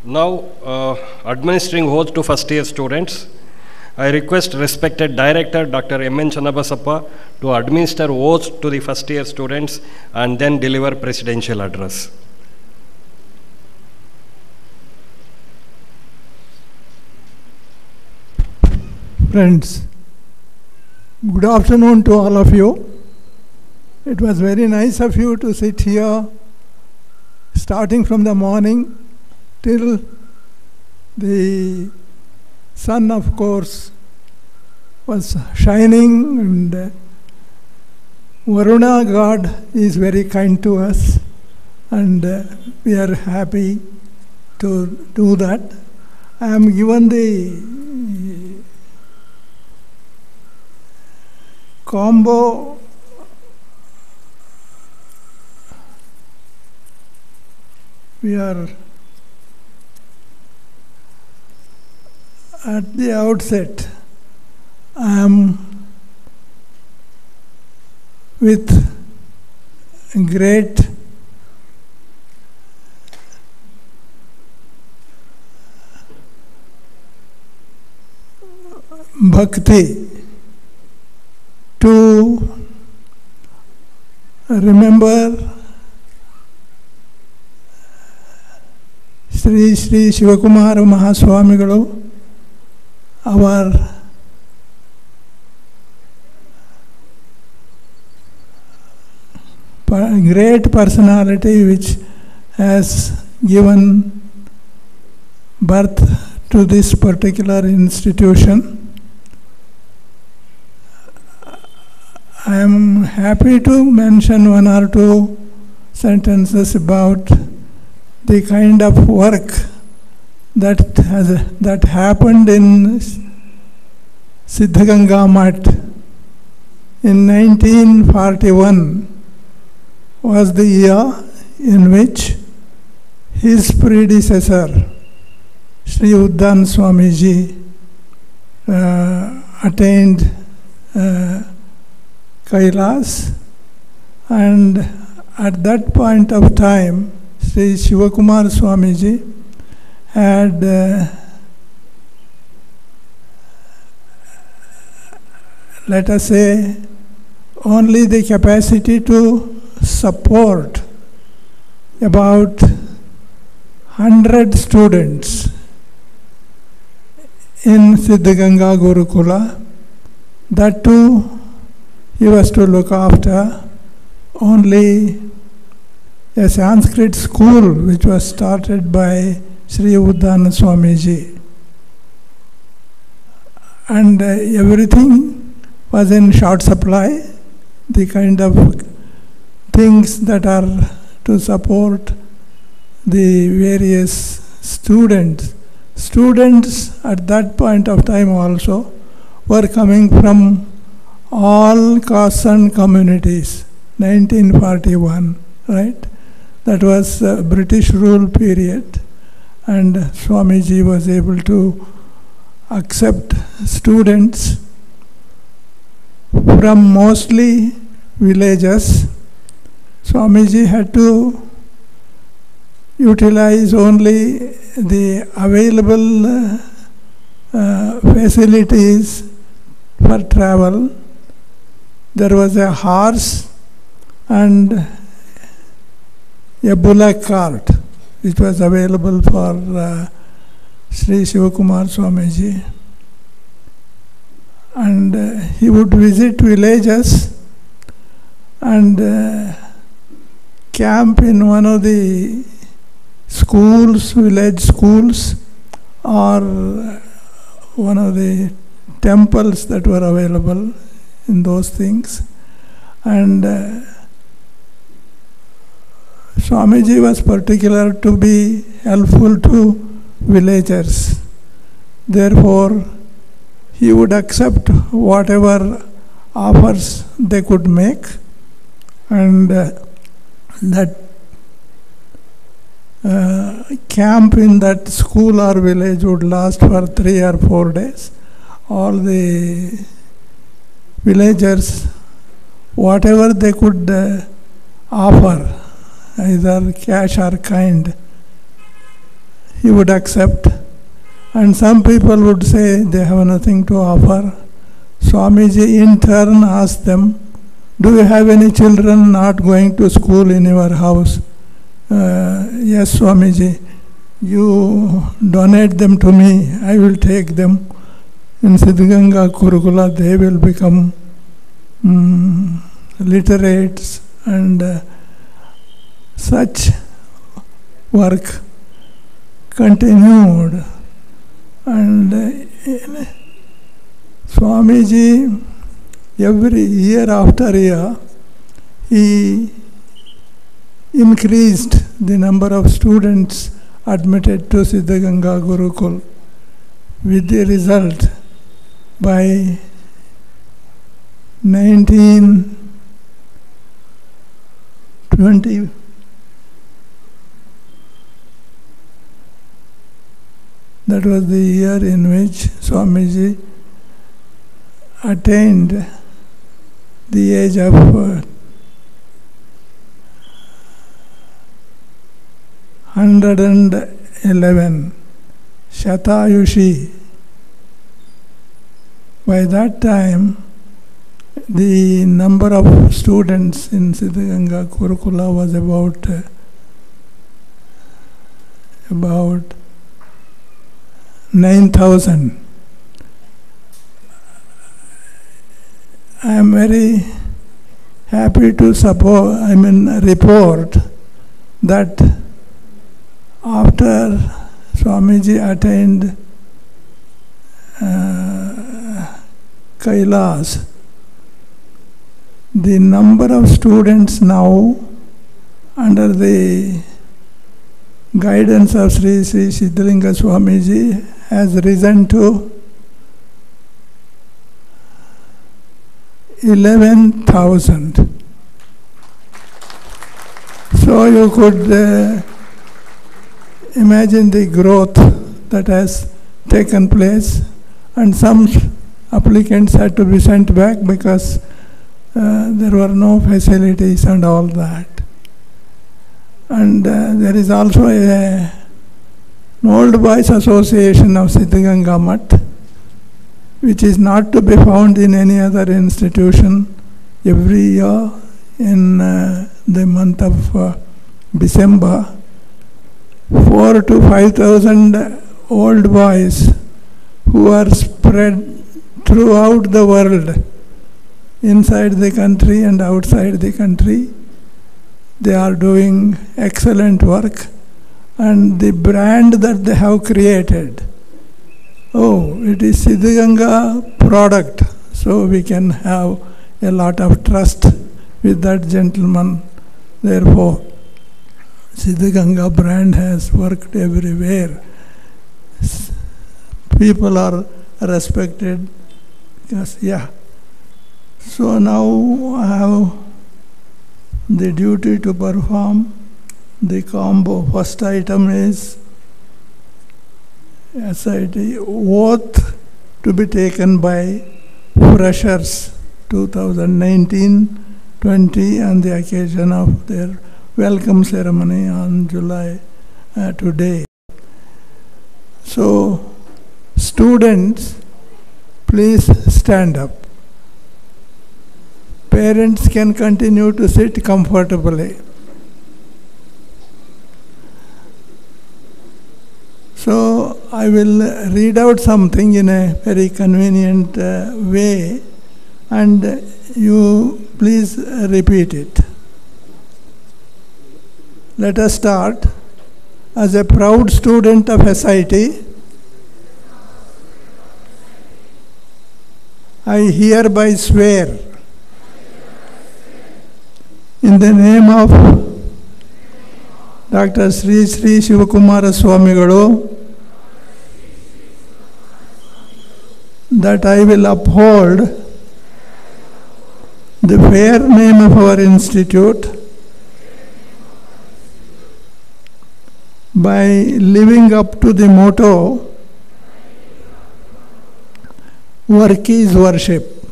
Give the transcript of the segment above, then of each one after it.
Now, administering oath to first year students, I request respected Director Dr. M. N. Channabasappa to administer oath to the first year students and then deliver presidential address. Friends, good afternoon to all of you. It was very nice of you to sit here starting from the morning till the sun, of course, was shining, and Varuna God is very kind to us, and we are happy to do that. I am given the combo we are at the outset. I am with great bhakti to remember Sri Sri Shivakumara Mahaswamigalu, our great personality which has given birth to this particular institution. I am happy to mention one or two sentences about the kind of work that happened in Siddhaganga Math in 1941 was the year in which his predecessor, Sri Uddan Swamiji, attained Kailas, and at that point of time, Sri Shivakumar Swamiji had let us say only the capacity to support about 100 students in Siddhaganga Gurukula. That too he was to look after only a Sanskrit school which was started by Sri Uddana Swamiji. And everything was in short supply, the kind of things that are to support the various students. Students at that point of time also were coming from all castes and communities, 1941, right? That was British rule period, and Swamiji was able to accept students from mostly villages. Swamiji had to utilize only the available facilities for travel. There was a horse and a bullock cart which was available for Sri Shivakumar Swamiji. And he would visit villages and camp in one of the schools, village schools, or one of the temples that were available in those things. And Swamiji was particular to be helpful to villagers. Therefore, he would accept whatever offers they could make, and that camp in that school or village would last for 3 or 4 days. All the villagers, whatever they could offer, either cash or kind, he would accept. And some people would say they have nothing to offer. Swamiji in turn asked them, do you have any children not going to school in your house? Yes, Swamiji, you donate them to me, I will take them. In Siddhganga Gurukula, they will become literates, and such work continued. And Swamiji, every year after year, he increased the number of students admitted to Siddhganga Gurukul, with the result by 1920, that was the year in which Swamiji attained the age of 111, Shatayushi. By that time, the number of students in Siddhganga Gurukula was about 9,000. I am very happy to report that after Swamiji attained Kailas, the number of students now under the guidance of Sri Sri Siddhalinga Swamiji has risen to 11,000. So you could imagine the growth that has taken place, and some applicants had to be sent back because there were no facilities and all that. And there is also an old boys association of Siddhganga Mutt, which is not to be found in any other institution. Every year in the month of December, 4,000 to 5,000 old boys who are spread throughout the world, inside the country and outside the country, they are doing excellent work. And the brand that they have created, it is Siddhganga product, so we can have a lot of trust with that gentleman. Therefore, Siddhganga brand has worked everywhere. People are respected. Yes, yeah. So now I have the duty to perform the combo. First item is SIT oath to be taken by freshers 2019-20 on the occasion of their welcome ceremony on July today. So students, please stand up. Parents can continue to sit comfortably. So I will read out something in a very convenient way, and you please repeat it. Let us start. As a proud student of SIT, I hereby swear in the name of Dr. Sri Sri Shivakumara Swamigalu that I will uphold the fair name of our institute by living up to the motto, work is worship.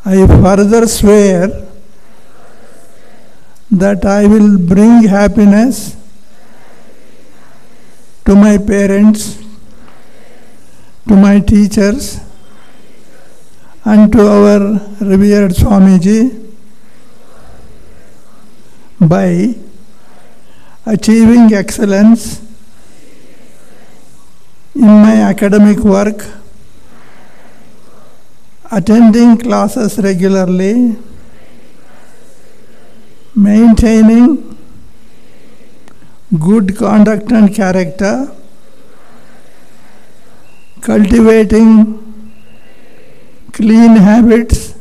I further swear that I will bring happiness to my parents, to my teachers, and to our revered Swamiji by achieving excellence in my academic work, attending classes regularly, maintaining good conduct and character, cultivating clean habits,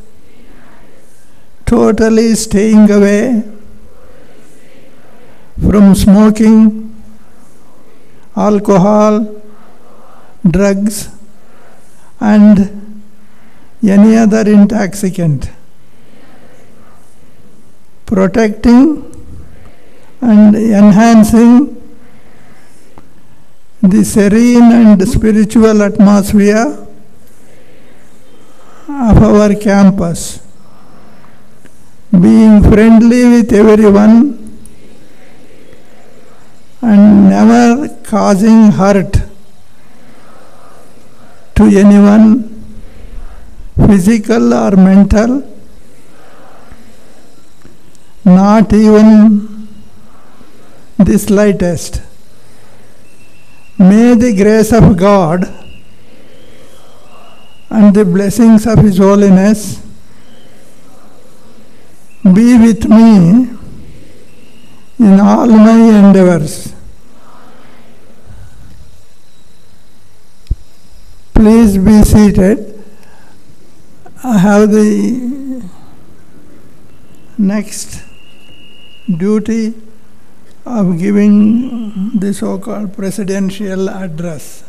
totally staying away from smoking, alcohol, drugs, and any other intoxicant, protecting and enhancing the serene and spiritual atmosphere of our campus, being friendly with everyone and never causing hurt to anyone, physical or mental, not even the slightest. May the grace of God and the blessings of His Holiness be with me in all my endeavors. Please be seated. I have the next duty of giving the so-called presidential address.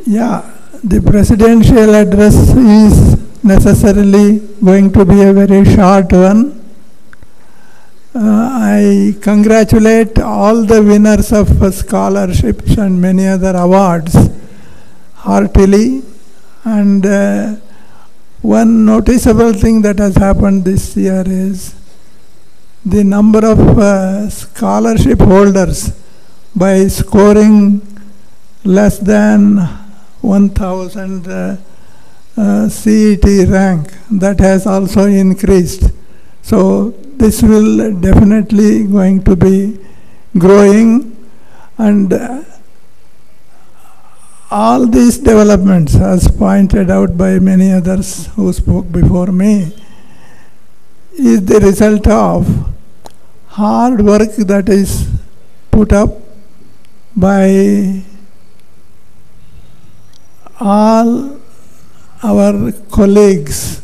Yeah, the presidential address is necessarily going to be a very short one. I congratulate all the winners of scholarships and many other awards heartily. And one noticeable thing that has happened this year is the number of scholarship holders by scoring less than 1000 CET rank, that has also increased. So this will definitely going to be growing, and all these developments, as pointed out by many others who spoke before me, is the result of hard work that is put up by all our colleagues,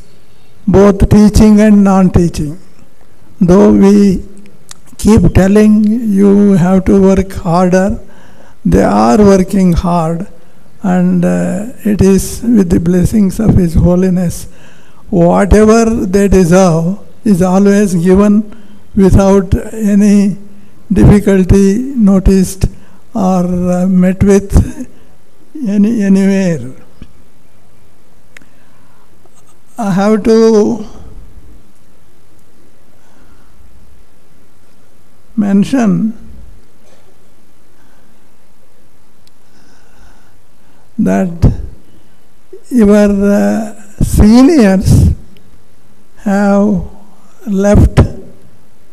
both teaching and non-teaching. Though we keep telling you have to work harder, they are working hard, and it is with the blessings of His Holiness. Whatever they deserve is always given without any difficulty noticed or met with anywhere. I have to mention that your seniors have left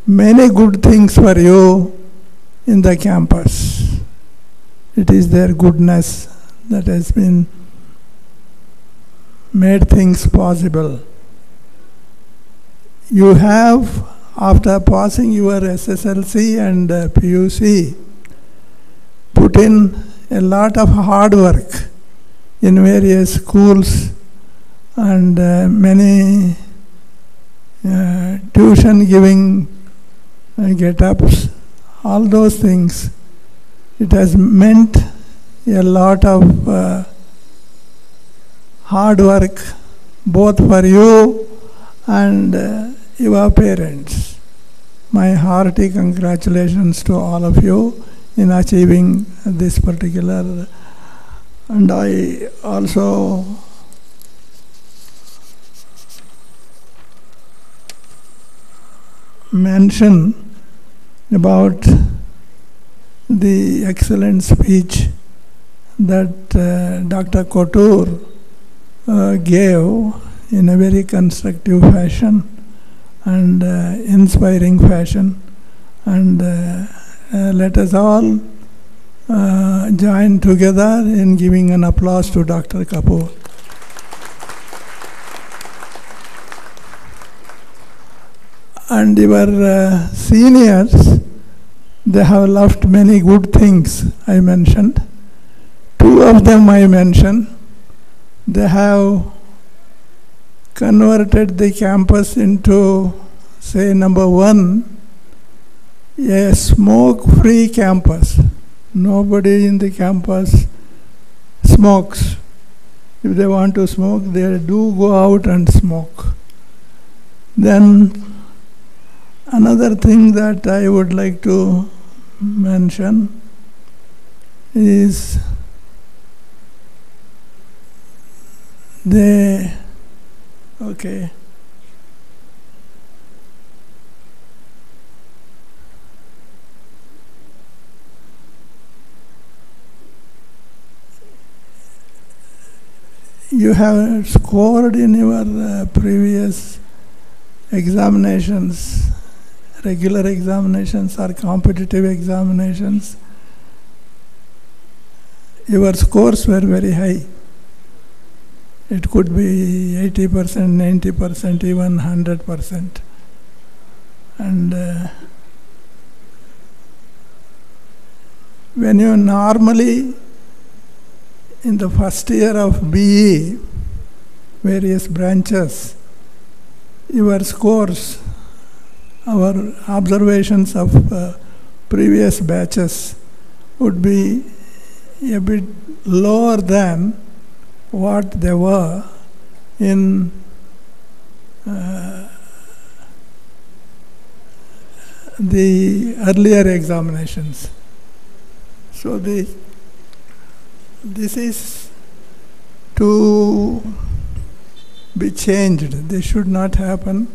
many good things for you in the campus. It is their goodness that has been made things possible. You have, after passing your SSLC and PUC, put in a lot of hard work in various schools and many tuition giving get-ups, all those things. It has meant a lot of hard work both for you and your parents. My hearty congratulations to all of you in achieving this particular, and I also mention about the excellent speech that Dr. Kotur gave in a very constructive fashion and inspiring fashion. And let us all join together in giving an applause to Dr. Kapoor. And your seniors, they have left many good things, I mentioned. Two of them I mentioned. They have converted the campus into, say, number one, a smoke-free campus. Nobody in the campus smokes. If they want to smoke, they do go out and smoke. Then another thing that I would like to mention is you have scored in your previous examinations, regular examinations or competitive examinations. Your scores were very high. It could be 80%, 90%, even 100%. And when you normally, in the first year of BE, various branches, your scores, our observations of previous batches would be a bit lower than what they were in the earlier examinations. So this is to be changed. This should not happen.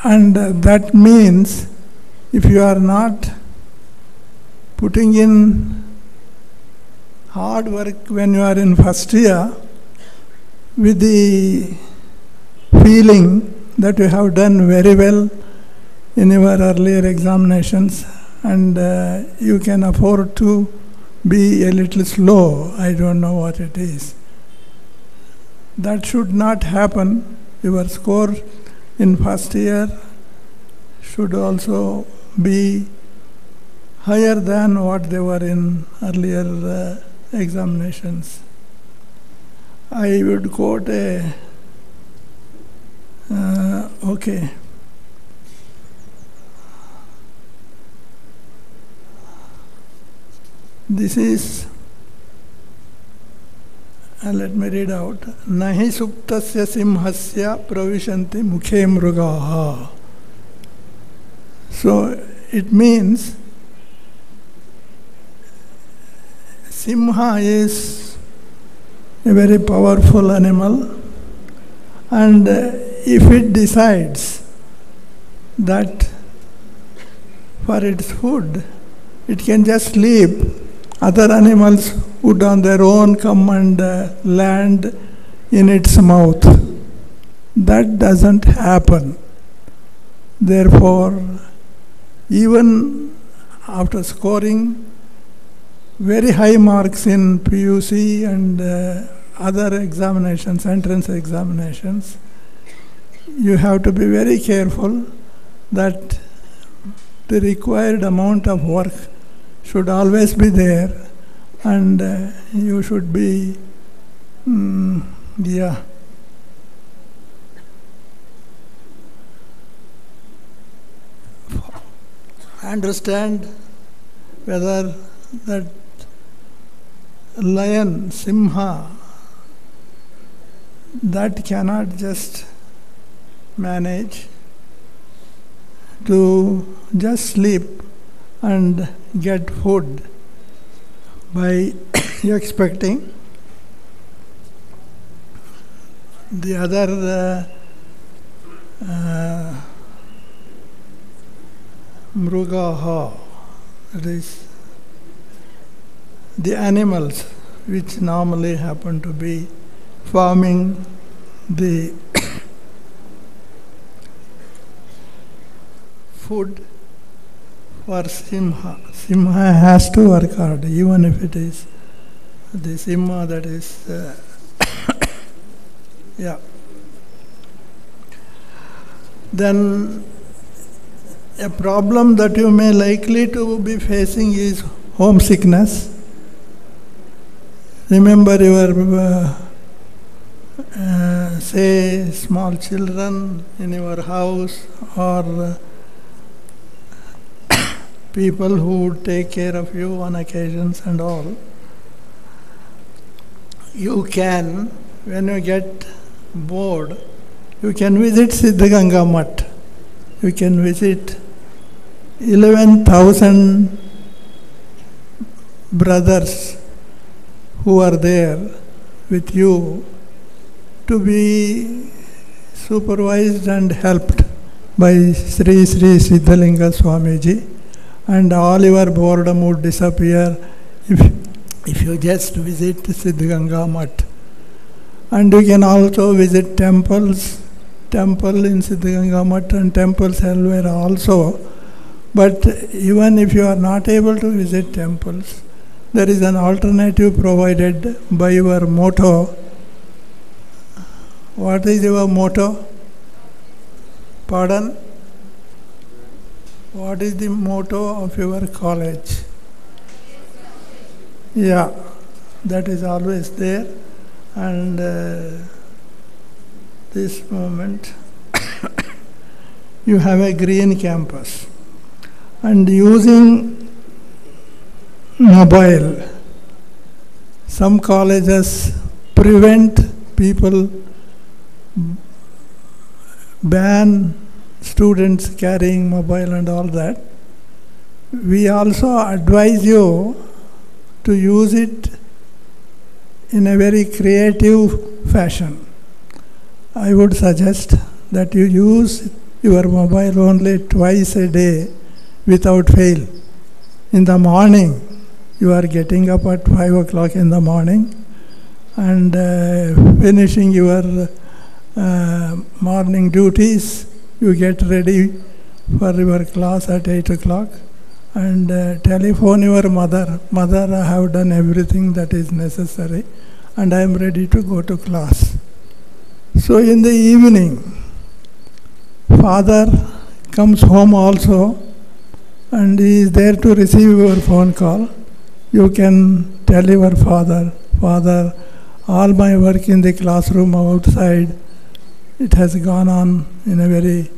And that means if you are not putting in hard work when you are in first year with the feeling that you have done very well in your earlier examinations and you can afford to be a little slow, I don't know what it is. That should not happen. Your score in first year should also be higher than what they were in earlier examinations. I would quote this is, let me read out. Nahi suptasya simhasya pravishanti mukhe mrugaha. So it means Simha is a very powerful animal, and if it decides that for its food it can just sleep, other animals would on their own come and land in its mouth. That doesn't happen. Therefore, even after scoring very high marks in PUC and other examinations, entrance examinations, you have to be very careful that the required amount of work should always be there, and you should be, understand whether that lion, Simha, that cannot just manage to just sleep and get food by expecting the other mrugaha, that is, the animals which normally happen to be forming the food for Simha. Simha has to work hard, even if it is the Simha that is, yeah. Then a problem that you may likely to be facing is homesickness. Remember your, say, small children in your house, or people who would take care of you on occasions and all. You can, when you get bored, you can visit Siddhaganga Mutt. You can visit 11,000 brothers who are there with you to be supervised and helped by Sri Sri Siddhalinga Swamiji, and all your boredom would disappear if you just visit Siddhaganga Mutt. And you can also visit temples, temple in Siddhaganga Mutt and temples elsewhere also. But even if you are not able to visit temples, there is an alternative provided by your motto. What is your motto? Pardon? What is the motto of your college? Yeah, that is always there. And this moment, you have a green campus. And using mobile, some colleges prevent people, ban students carrying mobile and all that. We also advise you to use it in a very creative fashion. I would suggest that you use your mobile only twice a day without fail. In the morning, you are getting up at 5 o'clock in the morning and finishing your morning duties. You get ready for your class at 8 o'clock and telephone your mother. Mother, I have done everything that is necessary and I am ready to go to class. So in the evening, father comes home also and he is there to receive your phone call. You can tell your father, Father, all my work in the classroom outside, it has gone on in a very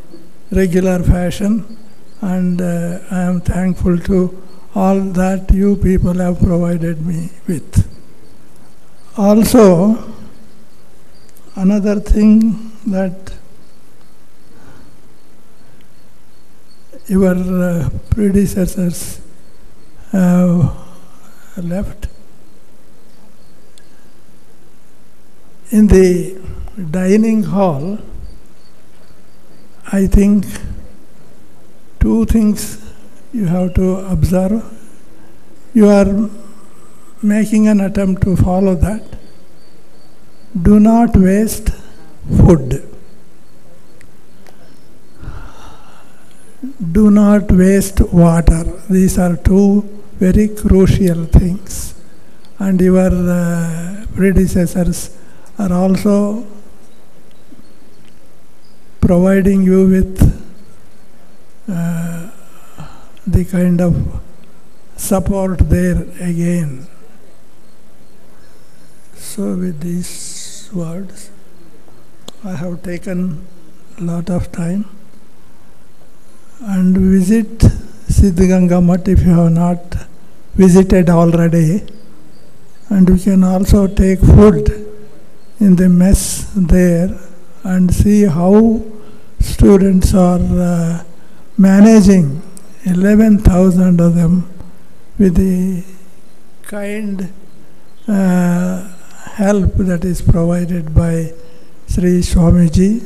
regular fashion, and I am thankful to all that you people have provided me with. Also, another thing that your predecessors have left, in the dining hall, I think two things you have to observe. You are making an attempt to follow that. Do not waste food. Do not waste water. These are two very crucial things. And your predecessors are also providing you with the kind of support there again. So with these words, I have taken a lot of time, and visit Siddhaganga Mutt if you have not visited already, and you can also take food in the mess there and see how students are managing 11,000 of them with the kind help that is provided by Sri Swamiji.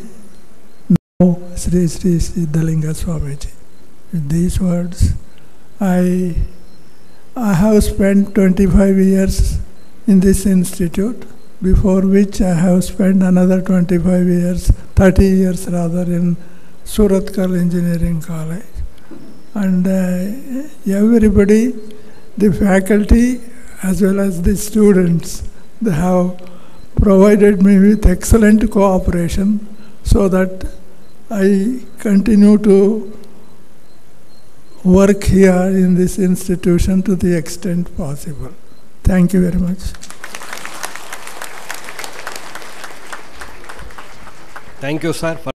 Sri Sri Siddhalinga Swamiji. With these words, I have spent 25 years in this institute, before which I have spent another 25 years, 30 years rather, in Surathkal Engineering College. And everybody, the faculty as well as the students, they have provided me with excellent cooperation so that I continue to work here in this institution to the extent possible. Thank you very much. Thank you, sir.